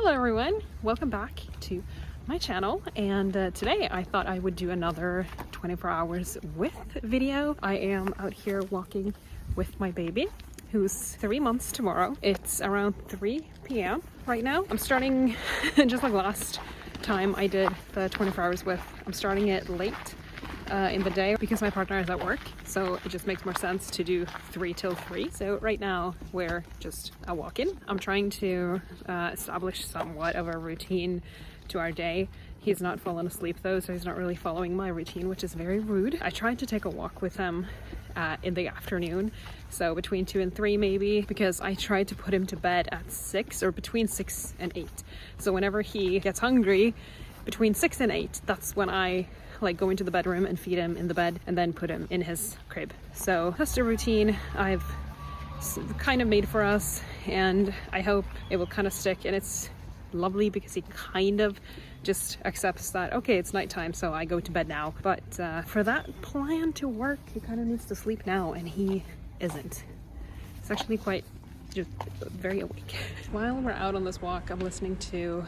Hello everyone, welcome back to my channel, and today I thought I would do another 24 hours with video. I am out here walking with my baby who's 3 months tomorrow. It's around 3 p.m. right now. I'm starting just like last time I did the 24 hours with, I'm starting it late in the day because my partner is at work, so it just makes more sense to do 3 till 3. So right now we're just walking. I'm trying to establish somewhat of a routine to our day. He's not fallen asleep though, so he's not really following my routine, which is very rude. I tried to take a walk with him in the afternoon, so between 2 and 3 maybe, because I tried to put him to bed at 6 or between 6 and 8. So whenever he gets hungry between 6 and 8, that's when I like go into the bedroom and feed him in the bed and then put him in his crib. So that's the routine I've kind of made for us, and I hope it will kind of stick. And it's lovely because he kind of just accepts that, okay, it's nighttime, so I go to bed now. But for that plan to work, he kind of needs to sleep now, and he isn't. It's actually quite just very awake. While we're out on this walk, I'm listening to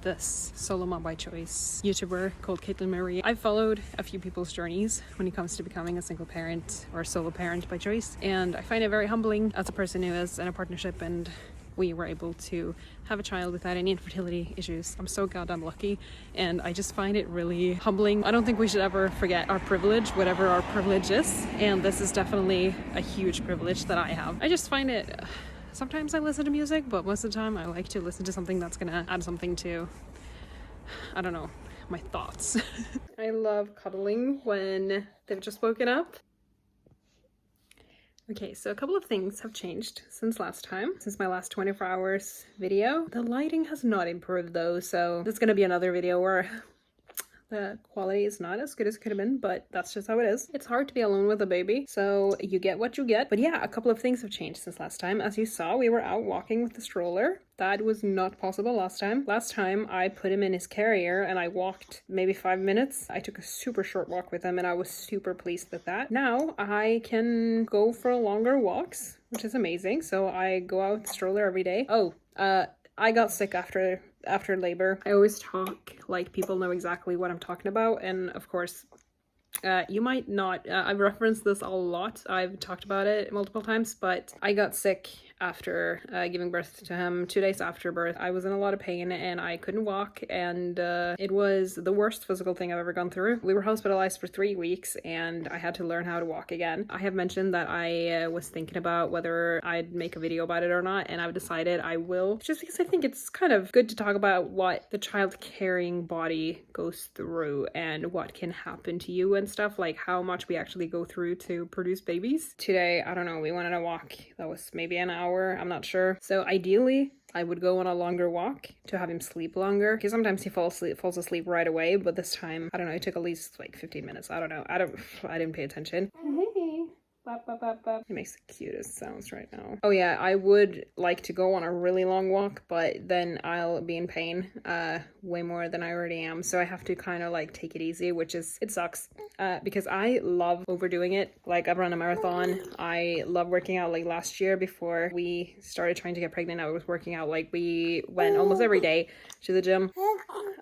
this solo mom by choice YouTuber called Caitlin Marie. I've followed a few people's journeys when it comes to becoming a single parent or solo parent by choice, and I find it very humbling as a person who is in a partnership and we were able to have a child without any infertility issues. I'm so goddamn lucky, and I just find it really humbling. I don't think we should ever forget our privilege, whatever our privilege is, and this is definitely a huge privilege that I have. I just find it, sometimes I listen to music, but most of the time I like to listen to something that's gonna add something to, I don't know, my thoughts. I love cuddling when they've just woken up. Okay, so a couple of things have changed since last time, since my last 24 hours video. The lighting has not improved though, so this is gonna be another video where the quality is not as good as it could have been, but that's just how it is. It's hard to be alone with a baby, so you get what you get. But yeah, a couple of things have changed since last time. As you saw, we were out walking with the stroller. That was not possible last time. Last time I put him in his carrier and I walked maybe 5 minutes. I took a super short walk with him and I was super pleased with that. Now I can go for longer walks, which is amazing. So I go out with the stroller every day. I got sick after labor. I always talk like people know exactly what I'm talking about, and of course you might not. I've referenced this a lot. I've talked about it multiple times, but I got sick after giving birth to him. 2 days after birth, I was in a lot of pain and I couldn't walk, and it was the worst physical thing I've ever gone through. We were hospitalized for 3 weeks and I had to learn how to walk again. I have mentioned that I was thinking about whether I'd make a video about it or not, and I've decided I will, just because I think it's kind of good to talk about what the child carrying body goes through and what can happen to you and stuff, like how much we actually go through to produce babies. Today, I don't know, we went on a walk that was maybe an hour, I'm not sure. So ideally, I would go on a longer walk to have him sleep longer, because sometimes he falls asleep right away, but this time, I don't know, it took at least like 15 minutes. I don't know. I didn't pay attention. He makes the cutest sounds right now. Oh yeah, I would like to go on a really long walk, but then I'll be in pain way more than I already am. So I have to kind of like take it easy, which is, it sucks because I love overdoing it. Like I've run a marathon. I love working out. Like last year before we started trying to get pregnant, I was working out. Like we went almost every day to the gym.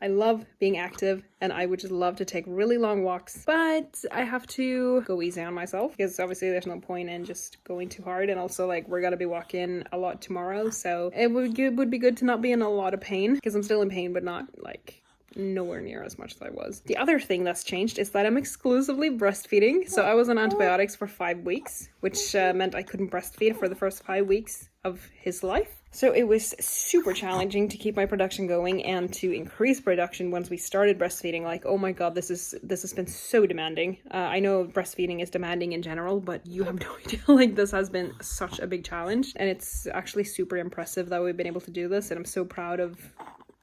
I love being active and I would just love to take really long walks, but I have to go easy on myself because obviously there's no point in just going too hard, and also like we're gonna be walking a lot tomorrow, so it would be good to not be in a lot of pain, because I'm still in pain but not like nowhere near as much as I was. The other thing that's changed is that I'm exclusively breastfeeding. So I was on antibiotics for 5 weeks, which meant I couldn't breastfeed for the first 5 weeks of his life. So it was super challenging to keep my production going and to increase production once we started breastfeeding. Like, oh my god, this has been so demanding. I know breastfeeding is demanding in general, but you have no idea. Like, this has been such a big challenge, and it's actually super impressive that we've been able to do this, and I'm so proud of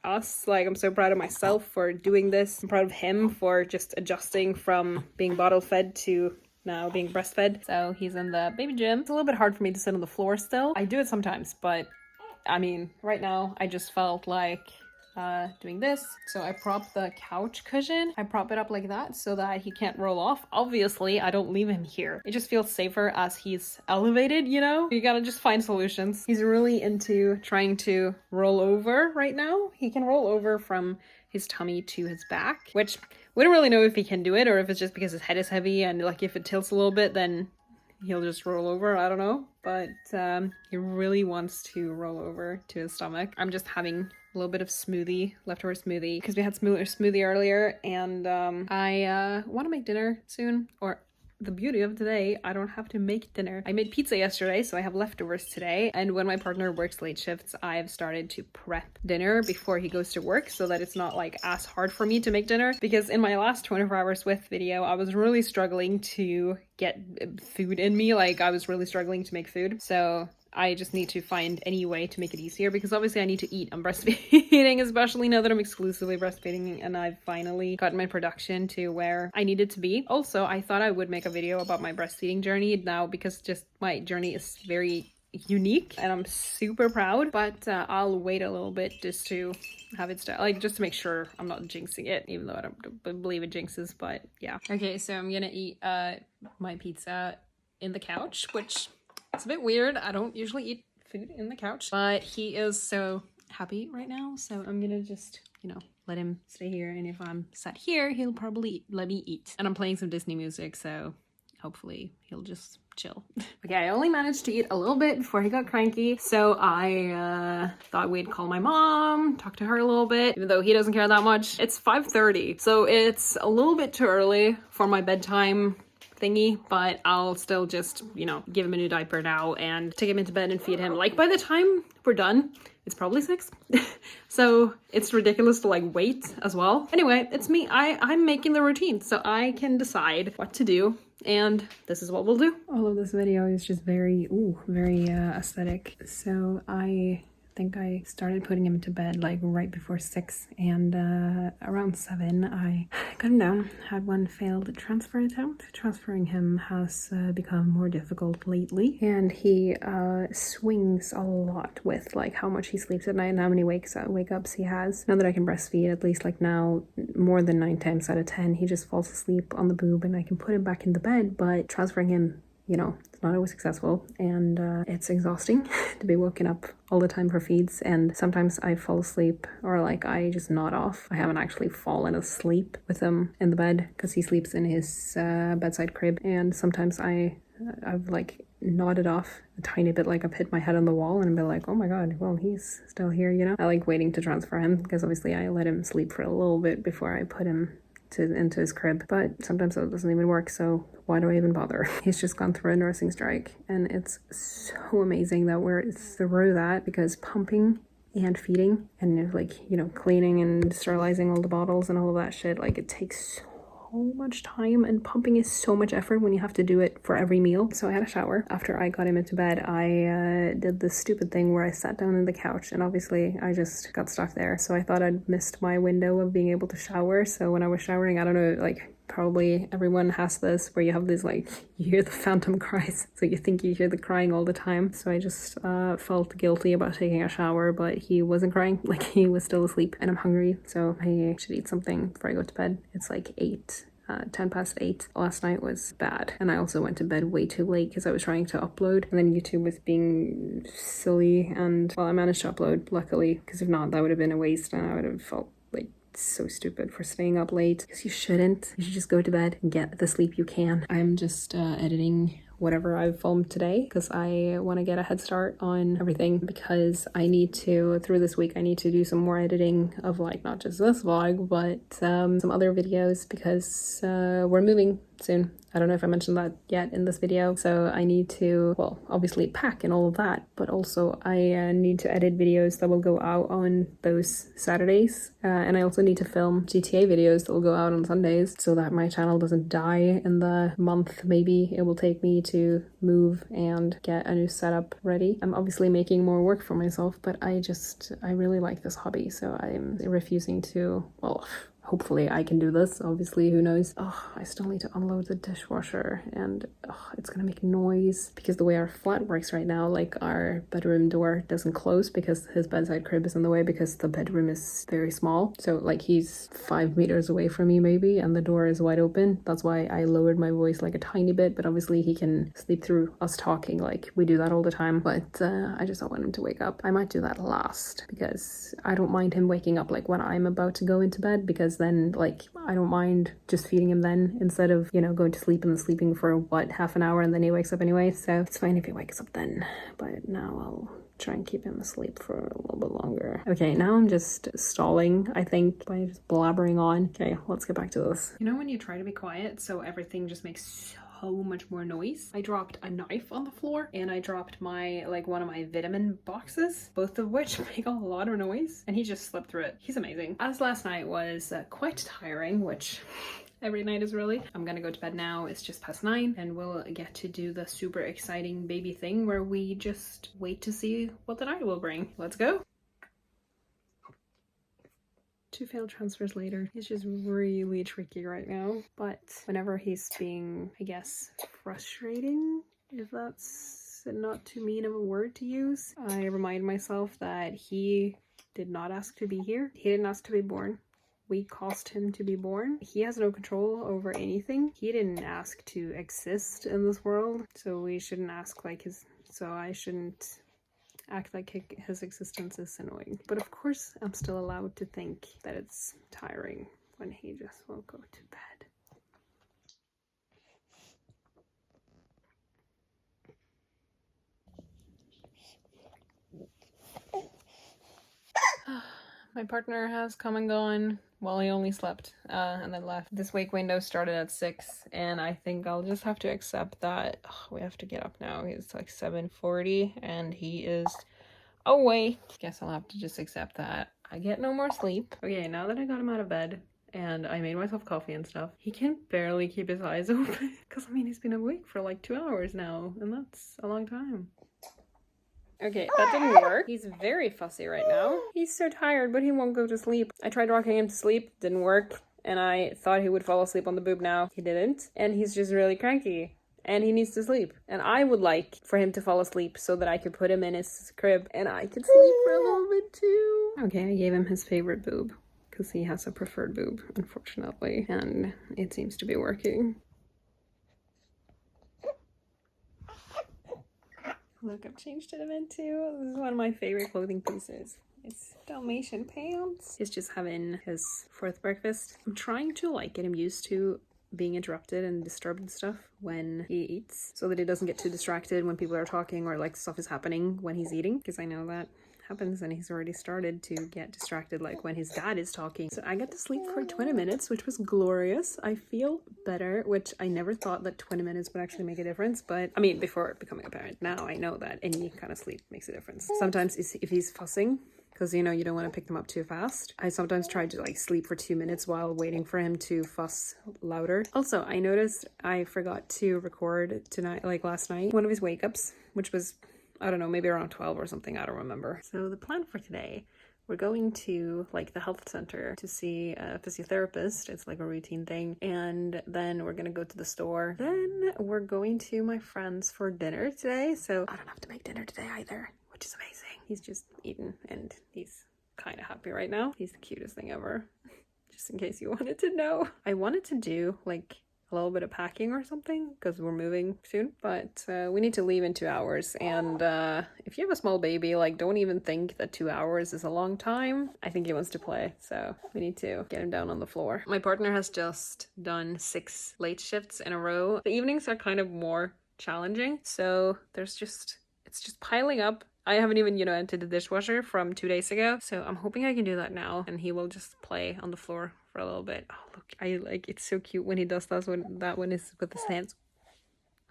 us. Like, I'm so proud of myself for doing this. I'm proud of him for just adjusting from being bottle fed to now being breastfed. So he's in the baby gym. It's a little bit hard for me to sit on the floor still. I do it sometimes, but I mean, right now I just felt like doing this. So I prop the couch cushion. I prop it up like that so that he can't roll off. Obviously, I don't leave him here. It just feels safer as he's elevated, you know? You gotta just find solutions. He's really into trying to roll over right now. He can roll over from his tummy to his back, which we don't really know if he can do it or if it's just because his head is heavy and like if it tilts a little bit, then he'll just roll over. I don't know, but he really wants to roll over to his stomach. I'm just having a little bit of smoothie, leftover smoothie, because we had smoothie earlier, and I want to make dinner soon, or the beauty of today, I don't have to make dinner. I made pizza yesterday, so I have leftovers today. And when my partner works late shifts, I've started to prep dinner before he goes to work so that it's not like as hard for me to make dinner. Because in my last 24 hours with video, I was really struggling to get food in me. Like I was really struggling to make food. So I just need to find any way to make it easier because obviously I need to eat. I'm breastfeeding, especially now that I'm exclusively breastfeeding and I've finally gotten my production to where I need it to be. Also, I thought I would make a video about my breastfeeding journey now because just my journey is very unique and I'm super proud, but I'll wait a little bit just to have it like just to make sure I'm not jinxing it, even though I don't believe it jinxes, but yeah. Okay, so I'm gonna eat my pizza in the couch, which it's a bit weird. I don't usually eat food in the couch, but he is so happy right now. So I'm gonna just, you know, let him stay here. And if I'm sat here, he'll probably let me eat. And I'm playing some Disney music, so hopefully he'll just chill. Okay, I only managed to eat a little bit before he got cranky. So I thought we'd call my mom, talk to her a little bit, even though he doesn't care that much. It's 5:30, so it's a little bit too early for my bedtime thingy, but I'll still just, you know, give him a new diaper now and take him into bed and feed him. Like by the time we're done, it's probably 6. So it's ridiculous to like wait as well. Anyway, it's me. I'm making the routine so I can decide what to do, and this is what we'll do. All of this video is just very aesthetic. So I think I started putting him to bed like right before 6, and around 7 I got him down. Had one failed transfer attempt. Transferring him has become more difficult lately, and he swings a lot with like how much he sleeps at night and how many wake-ups he has. Now that I can breastfeed, at least like now, more than 9 times out of 10 he just falls asleep on the boob and I can put him back in the bed. But transferring him, you know, it's not always successful, and it's exhausting to be woken up all the time for feeds, and sometimes I fall asleep or like I just nod off. I haven't actually fallen asleep with him in the bed because he sleeps in his bedside crib, and sometimes I've like nodded off a tiny bit, like I've hit my head on the wall and been like, oh my god, well, he's still here, you know? I like waiting to transfer him because obviously I let him sleep for a little bit before I put him into his crib, but sometimes that doesn't even work, so why do I even bother? He's just gone through a nursing strike, and it's so amazing that we're through that, because pumping and feeding and like, you know, cleaning and sterilizing all the bottles and all of that shit, like it takes so much time, and pumping is so much effort when you have to do it for every meal. So I had a shower after I got him into bed. I did this stupid thing where I sat down on the couch, and obviously I just got stuck there, so I thought I'd missed my window of being able to shower. So when I was showering, I don't know, like probably everyone has this where you have this like, you hear the phantom cries, so you think you hear the crying all the time. So I just felt guilty about taking a shower, but he wasn't crying, like he was still asleep, and I'm hungry, so I should eat something before I go to bed. It's like 10 past 8. Last night was bad, and I also went to bed way too late because I was trying to upload, and then YouTube was being silly, and well, I managed to upload luckily, because if not, that would have been a waste, and I would have felt like so stupid for staying up late, because you shouldn't. You should just go to bed and get the sleep you can. I'm just editing whatever I've filmed today because I want to get a head start on everything, because I need to, through this week, I need to do some more editing of like not just this vlog, but some other videos, because we're moving soon. I don't know if I mentioned that yet in this video. So I need to, well, obviously pack and all of that, but also I need to edit videos that will go out on those Saturdays. And I also need to film GTA videos that will go out on Sundays so that my channel doesn't die in the month maybe it will take me to move and get a new setup ready. I'm obviously making more work for myself, but I really like this hobby. So I'm refusing to, well, hopefully I can do this. Obviously, who knows? Oh, I still need to unload the dishwasher, and it's gonna make noise because the way our flat works right now, like our bedroom door doesn't close because his bedside crib is in the way because the bedroom is very small. So like he's 5 meters away from me maybe, and the door is wide open. That's why I lowered my voice like a tiny bit, but obviously he can sleep through us talking. Like we do that all the time, but I just don't want him to wake up. I might do that last because I don't mind him waking up like when I'm about to go into bed, because then like I don't mind just feeding him then instead of, you know, going to sleep and sleeping for what, half an hour, and then he wakes up anyway. So it's fine if he wakes up then, but now I'll try and keep him asleep for a little bit longer. Okay, now I'm just stalling, I think, by just blabbering on. Okay, let's get back to this. You know when you try to be quiet so everything just makes so much more noise? I dropped a knife on the floor, and I dropped my, like, one of my vitamin boxes, both of which make a lot of noise, and he just slept through it. He's amazing. As last night was quite tiring, which every night is really. I'm gonna go to bed now. It's just past 9, and we'll get to do the super exciting baby thing where we just wait to see what the night will bring. Let's go. 2 failed transfers later. He's just really tricky right now, but whenever he's being, I guess, frustrating, if that's not too mean of a word to use, I remind myself that he did not ask to be here. He didn't ask to be born. We caused him to be born. He has no control over anything. He didn't ask to exist in this world, so we shouldn't ask like his, so I shouldn't act like his existence is annoying. But of course, I'm still allowed to think that it's tiring when he just won't go to bed. My partner has come and gone. Well, he only slept and then left. This wake window started at 6, and I think I'll just have to accept that we have to get up now. It's like 7:40 and he is awake. Guess I'll have to just accept that I get no more sleep. Okay, now that I got him out of bed and I made myself coffee and stuff, he can barely keep his eyes open because I mean he's been awake for like 2 hours now, and that's a long time. Okay, that didn't work. He's very fussy right now. He's so tired, but he won't go to sleep. I tried rocking him to sleep, didn't work, and I thought he would fall asleep on the boob now. He didn't, and he's just really cranky, and he needs to sleep. And I would like for him to fall asleep so that I could put him in his crib, and I could sleep for a little bit too. Okay, I gave him his favorite boob, because he has a preferred boob, unfortunately, and it seems to be working. Look, I've changed it into, this is one of my favorite clothing pieces. It's Dalmatian pants. He's just having his 4th breakfast. I'm trying to like get him used to being interrupted and disturbed and stuff when he eats, so that he doesn't get too distracted when people are talking or like stuff is happening when he's eating, because I know that happens and he's already started to get distracted like when his dad is talking. So I got to sleep for 20 minutes, which was glorious. I feel better, which I never thought that 20 minutes would actually make a difference, but I mean before becoming a parent. Now I know that any kind of sleep makes a difference. Sometimes if he's fussing, because you know you don't want to pick them up too fast, I sometimes try to like sleep for 2 minutes while waiting for him to fuss louder. Also, I noticed I forgot to record tonight, like last night, one of his wake ups, which was, I don't know, maybe around 12 or something, I don't remember. So the plan for today, we're going to like the health center to see a physiotherapist. It's like a routine thing. And then we're gonna go to the store. Then we're going to my friend's for dinner today. So I don't have to make dinner today either, which is amazing. He's just eaten and he's kind of happy right now. He's the cutest thing ever. Just in case you wanted to know. I wanted to do like a little bit of packing or something because we're moving soon, but we need to leave in 2 hours, and if you have a small baby, like don't even think that 2 hours is a long time. I think he wants to play, so we need to get him down on the floor. My partner has just done 6 late shifts in a row. The evenings are kind of more challenging, so it's just piling up. I haven't even, you know, emptied the dishwasher from 2 days ago, so I'm hoping I can do that now, and he will just play on the floor for a little bit. Oh, look, I like, it's so cute when he does that, that one is with his hands.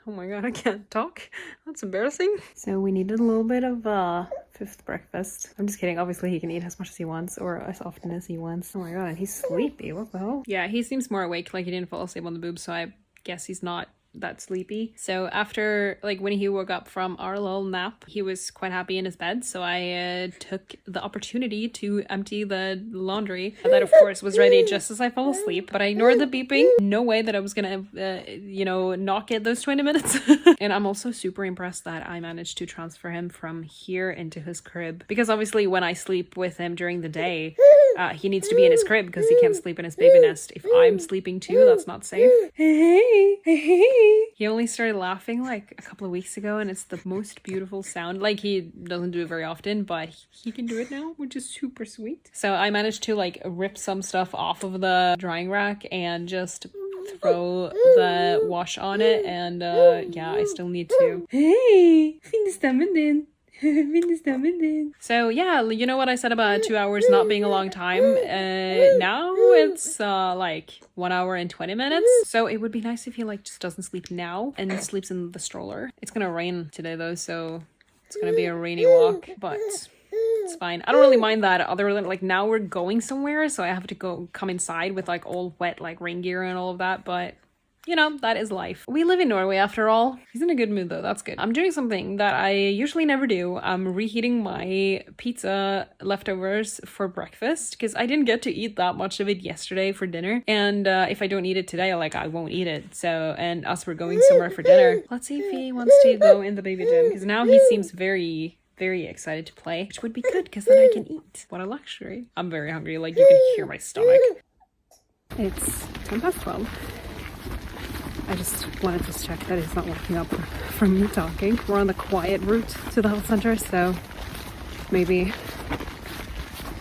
Oh my god, I can't talk. That's embarrassing. So we needed a little bit of 5th breakfast. I'm just kidding. Obviously he can eat as much as he wants, or as often as he wants. Oh my god, and he's sleepy. What the hell? Yeah, he seems more awake, like he didn't fall asleep on the boob, so I guess he's not that sleepy. So after, like, when he woke up from our little nap, he was quite happy in his bed. So I took the opportunity to empty the laundry. That, of course, was ready just as I fell asleep. But I ignored the beeping. No way that I was gonna, you know, not get those 20 minutes. And I'm also super impressed that I managed to transfer him from here into his crib. Because obviously when I sleep with him during the day, he needs to be in his crib because he can't sleep in his baby nest. If I'm sleeping too, that's not safe. He only started laughing like a couple of weeks ago, and it's the most beautiful sound. Like, he doesn't do it very often, but he can do it now, which is super sweet. So I managed to like rip some stuff off of the drying rack and just throw the wash on it, and yeah, I still need to. Hey, so yeah, you know what I said about 2 hours not being a long time? Now it's like 1 hour and 20 minutes. So it would be nice if he like just doesn't sleep now and sleeps in the stroller. It's gonna rain today though, so it's gonna be a rainy walk, but it's fine. I don't really mind that, other than like now we're going somewhere, so I have to come inside with like all wet like rain gear and all of that, but you know, that is life. We live in Norway after all. He's in a good mood though, that's good. I'm doing something that I usually never do. I'm reheating my pizza leftovers for breakfast because I didn't get to eat that much of it yesterday for dinner. And if I don't eat it today, like, I won't eat it. So, and us, we're going somewhere for dinner. Let's see if he wants to go in the baby gym, because now he seems very excited to play, which would be good because then I can eat. What a luxury. I'm very hungry, like you can hear my stomach. It's 12:10. I just wanted to check that he's not waking up from me talking. We're on the quiet route to the health center, so maybe,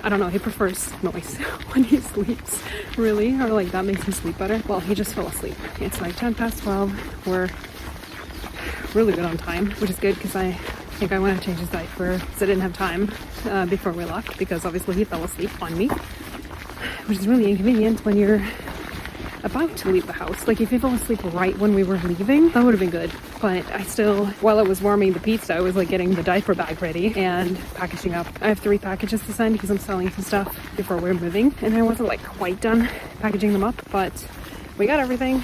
I don't know, he prefers noise when he sleeps, really, or like that makes him sleep better. Well, he just fell asleep. It's like 12:10. We're really good on time, which is good because I think I want to change his diaper because I didn't have time before we left, because obviously he fell asleep on me, which is really inconvenient when you're about to leave the house. Like, if he fell asleep right when we were leaving, that would have been good. But I still, while I was warming the pizza, I was like getting the diaper bag ready and packaging up. I have 3 packages to send because I'm selling some stuff before we're moving, and I wasn't like quite done packaging them up, but we got everything.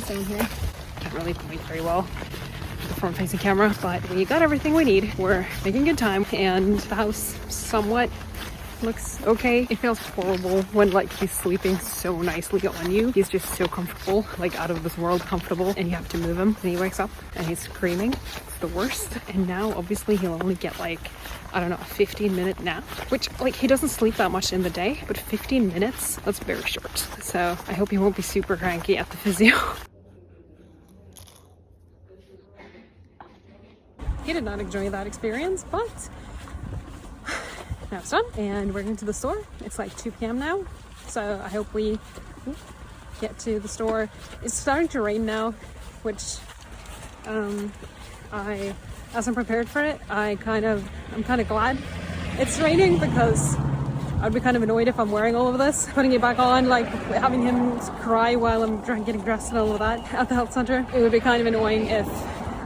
Down here, can't really point very well with the front-facing camera, but we got everything we need. We're making good time, and the house somewhat looks okay. It feels horrible when like he's sleeping so nicely on you. He's just so comfortable, like out of this world comfortable, and you have to move him and he wakes up and he's screaming. It's the worst. And now obviously he'll only get like, I don't know, a 15-minute nap, which like he doesn't sleep that much in the day, but 15 minutes, that's very short. So I hope he won't be super cranky at the physio. He did not enjoy that experience, but now it's done, and we're going to the store. It's like 2 p.m. now, so I hope we get to the store. It's starting to rain now, which as I'm prepared for it, I'm kind of glad it's raining, because I'd be kind of annoyed if I'm wearing all of this, putting it back on, like having him cry while I'm getting dressed and all of that at the health center. It would be kind of annoying if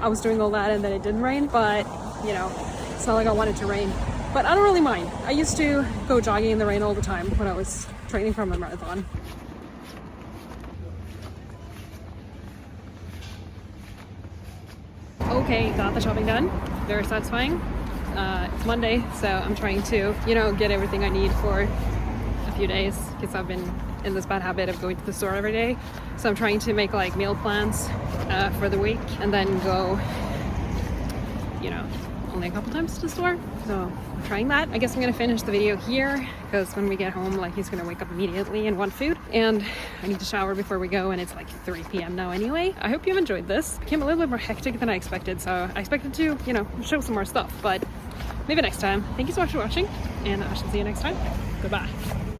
I was doing all that and then it didn't rain, but you know, it's not like I want it to rain. But I don't really mind. I used to go jogging in the rain all the time when I was training for my marathon. Okay, got the shopping done. Very satisfying. It's Monday, so I'm trying to, you know, get everything I need for a few days, because I've been in this bad habit of going to the store every day. So I'm trying to make like meal plans for the week, and then go, you know, only a couple times to the store. So I'm trying that. I guess I'm gonna finish the video here, because when we get home, like, he's gonna wake up immediately and want food, and I need to shower before we go, and it's like 3 p.m. now anyway. I hope you've enjoyed this. It became a little bit more hectic than I expected, so I expected to, you know, show some more stuff, but maybe next time. Thank you so much for watching, and I shall see you next time. Goodbye.